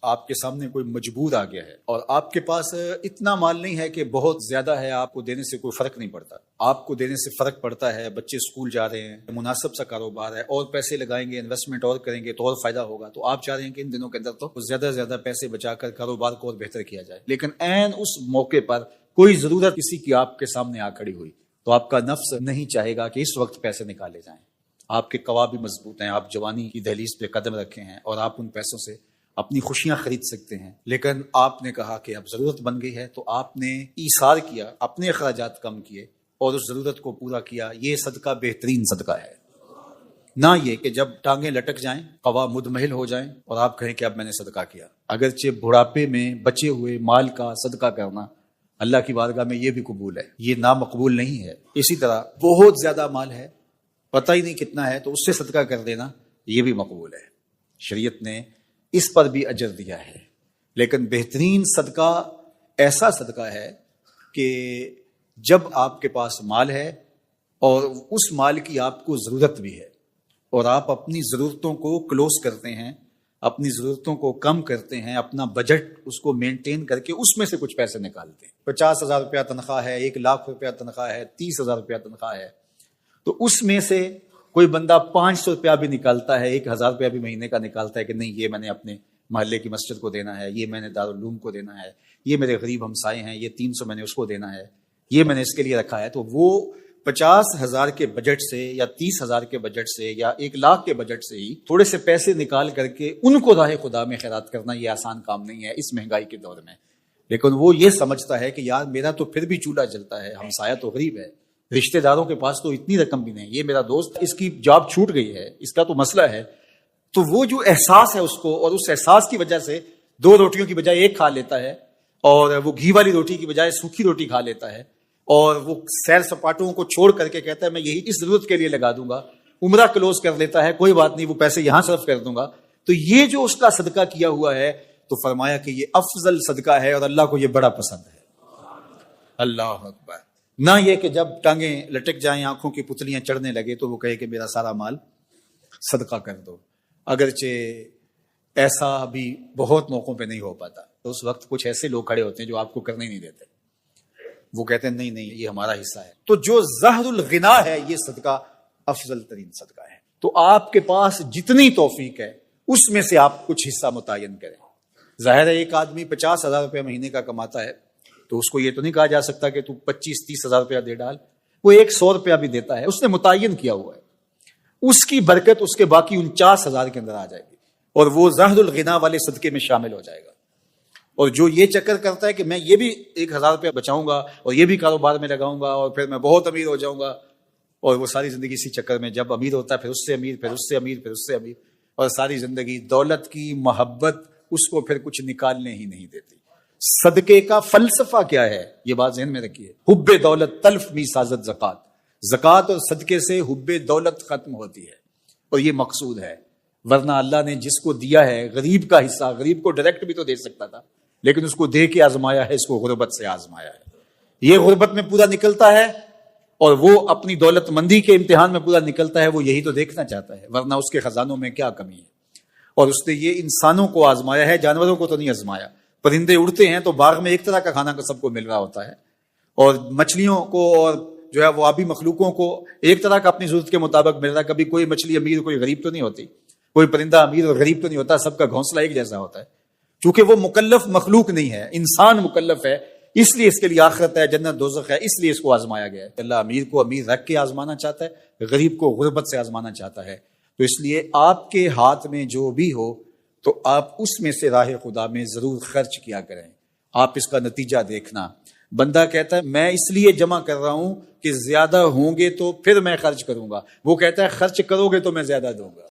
آپ کے سامنے کوئی مجبور آ گیا ہے اور آپ کے پاس اتنا مال نہیں ہے کہ بہت زیادہ ہے، آپ کو دینے سے کوئی فرق نہیں پڑتا. آپ کو دینے سے فرق پڑتا ہے، بچے اسکول جا رہے ہیں، مناسب سا کاروبار ہے، اور پیسے لگائیں گے، انویسٹمنٹ اور کریں گے تو اور فائدہ ہوگا. تو آپ چاہ رہے ہیں کہ ان دنوں کے اندر تو زیادہ سے زیادہ پیسے بچا کر کاروبار کو اور بہتر کیا جائے. لیکن عین اس موقع پر کوئی ضرورت کسی کی آپ کے سامنے آ کھڑی ہوئی تو آپ کا نفس نہیں چاہے گا کہ اس وقت پیسے نکالے جائیں. آپ کے قوا بھی مضبوط ہیں، آپ جوانی کی دہلیز پہ قدم رکھے ہیں اور آپ ان پیسوں سے اپنی خوشیاں خرید سکتے ہیں. لیکن آپ نے کہا کہ اب ضرورت بن گئی ہے تو آپ نے ایثار کیا، اپنے اخراجات کم کیے اور اس ضرورت کو پورا کیا. یہ صدقہ بہترین صدقہ ہے. نہ یہ کہ جب ٹانگیں لٹک جائیں، قوا مدمحل ہو جائیں اور آپ کہیں کہ اب میں نے صدقہ کیا. اگرچہ بڑھاپے میں بچے ہوئے مال کا صدقہ کرنا اللہ کی بارگاہ میں یہ بھی قبول ہے، یہ نامقبول نہیں ہے. اسی طرح بہت زیادہ مال ہے، پتہ ہی نہیں کتنا ہے، تو اس سے صدقہ کر دینا یہ بھی مقبول ہے. شریعت نے اس پر بھی اجر دیا ہے. لیکن بہترین صدقہ ایسا صدقہ ہے کہ جب آپ کے پاس مال ہے اور اس مال کی آپ کو ضرورت بھی ہے اور آپ اپنی ضرورتوں کو کلوز کرتے ہیں، اپنی ضرورتوں کو کم کرتے ہیں، اپنا بجٹ اس کو مینٹین کر کے اس میں سے کچھ پیسے نکالتے ہیں. 50,000 روپیہ تنخواہ ہے، 1,00,000 روپیہ تنخواہ ہے، 30,000 روپیہ تنخواہ ہے، تو اس میں سے کوئی بندہ 500 روپیہ بھی نکالتا ہے، 1,000 روپیہ بھی مہینے کا نکالتا ہے کہ نہیں یہ میں نے اپنے محلے کی مسجد کو دینا ہے، یہ میں نے دارالعلوم کو دینا ہے، یہ میرے غریب ہمسائے ہیں، یہ 300 میں نے اس کو دینا ہے، یہ میں نے اس کے لیے رکھا ہے. تو وہ 50,000 کے بجٹ سے یا 30,000 کے بجٹ سے یا 1,00,000 کے بجٹ سے ہی تھوڑے سے پیسے نکال کر کے ان کو راہ خدا میں خیرات کرنا یہ آسان کام نہیں ہے اس مہنگائی کے دور میں. لیکن وہ یہ سمجھتا ہے کہ یار میرا تو پھر بھی چولہا جلتا ہے، ہمسایہ تو غریب ہے، رشتہ داروں کے پاس تو اتنی رقم بھی نہیں، یہ میرا دوست اس کی جاب چھوٹ گئی ہے، اس کا تو مسئلہ ہے. تو وہ جو احساس ہے اس کو، اور اس احساس کی وجہ سے 2 روٹیوں کی بجائے 1 کھا لیتا ہے، اور وہ گھی والی روٹی کی بجائے سوکھی روٹی کھا لیتا ہے، اور وہ سیر سپاٹوں کو چھوڑ کر کے کہتا ہے میں یہی اس ضرورت کے لیے لگا دوں گا، عمرہ کلوز کر لیتا ہے، کوئی بات نہیں وہ پیسے یہاں صرف کر دوں گا. تو یہ جو اس کا صدقہ کیا ہوا ہے تو فرمایا کہ یہ افضل صدقہ ہے اور اللہ کو یہ بڑا پسند ہے. اللہ اکبر. نہ یہ کہ جب ٹانگیں لٹک جائیں، آنکھوں کی پتلیاں چڑھنے لگے تو وہ کہے کہ میرا سارا مال صدقہ کر دو. اگرچہ ایسا بھی بہت موقعوں پہ نہیں ہو پاتا، تو اس وقت کچھ ایسے لوگ کھڑے ہوتے ہیں جو آپ کو کرنے ہی نہیں دیتے، وہ کہتے ہیں نہیں نہیں یہ ہمارا حصہ ہے. تو جو زہر الغنا ہے یہ صدقہ افضل ترین صدقہ ہے. تو آپ کے پاس جتنی توفیق ہے اس میں سے آپ کچھ حصہ متعین کریں. ظاہر ہے ایک آدمی 50,000 روپے مہینے کا کماتا ہے تو اس کو یہ تو نہیں کہا جا سکتا کہ تو 25-30,000 روپیہ دے ڈال. وہ 100 روپیہ بھی دیتا ہے، اس نے متعین کیا ہوا ہے، اس کی برکت اس کے باقی 49,000 کے اندر آ جائے گی اور وہ زہر الغنا والے صدقے میں شامل ہو جائے گا. اور جو یہ چکر کرتا ہے کہ میں یہ بھی 1,000 روپیہ بچاؤں گا اور یہ بھی کاروبار میں لگاؤں گا اور پھر میں بہت امیر ہو جاؤں گا، اور وہ ساری زندگی اسی چکر میں جب امیر ہوتا ہے پھر اس سے امیر، پھر اس سے امیر، پھر اس سے امیر، اور ساری زندگی دولت کی محبت اس کو پھر کچھ نکالنے ہی نہیں دیتی. صدقے کا فلسفہ کیا ہے یہ بات ذہن میں رکھیے. حب دولت تلف می سازت زکات. زکات اور صدقے سے حب دولت ختم ہوتی ہے اور یہ مقصود ہے. ورنہ اللہ نے جس کو دیا ہے غریب کا حصہ، غریب کو ڈائریکٹ بھی تو دے سکتا تھا، لیکن اس کو دے کے آزمایا ہے، اس کو غربت سے آزمایا ہے. یہ غربت میں پورا نکلتا ہے اور وہ اپنی دولت مندی کے امتحان میں پورا نکلتا ہے. وہ یہی تو دیکھنا چاہتا ہے، ورنہ اس کے خزانوں میں کیا کمی ہے. اور اس نے یہ انسانوں کو آزمایا ہے، جانوروں کو تو نہیں آزمایا. پرندے اڑتے ہیں تو باغ میں ایک طرح کا کھانا سب کو مل رہا ہوتا ہے، اور مچھلیوں کو اور جو ہے وہ آبی مخلوقوں کو ایک طرح کا اپنی ضرورت کے مطابق مل رہا ہے. کبھی کوئی مچھلی امیر کوئی غریب تو نہیں ہوتی، کوئی پرندہ امیر اور غریب تو نہیں ہوتا، سب کا گھونسلہ ایک جیسا ہوتا ہے. چونکہ وہ مکلف مخلوق نہیں ہے، انسان مکلف ہے، اس لیے اس کے لیے آخرت ہے، جنت دوزخ ہے، اس لیے اس کو آزمایا گیا ہے. اللہ امیر کو امیر رکھ کے آزمانا چاہتا ہے، غریب کو غربت سے آزمانا چاہتا ہے. تو اس لیے آپ کے ہاتھ میں جو بھی ہو تو آپ اس میں سے راہ خدا میں ضرور خرچ کیا کریں. آپ اس کا نتیجہ دیکھنا. بندہ کہتا ہے میں اس لیے جمع کر رہا ہوں کہ زیادہ ہوں گے تو پھر میں خرچ کروں گا، وہ کہتا ہے خرچ کرو گے تو میں زیادہ دوں گا.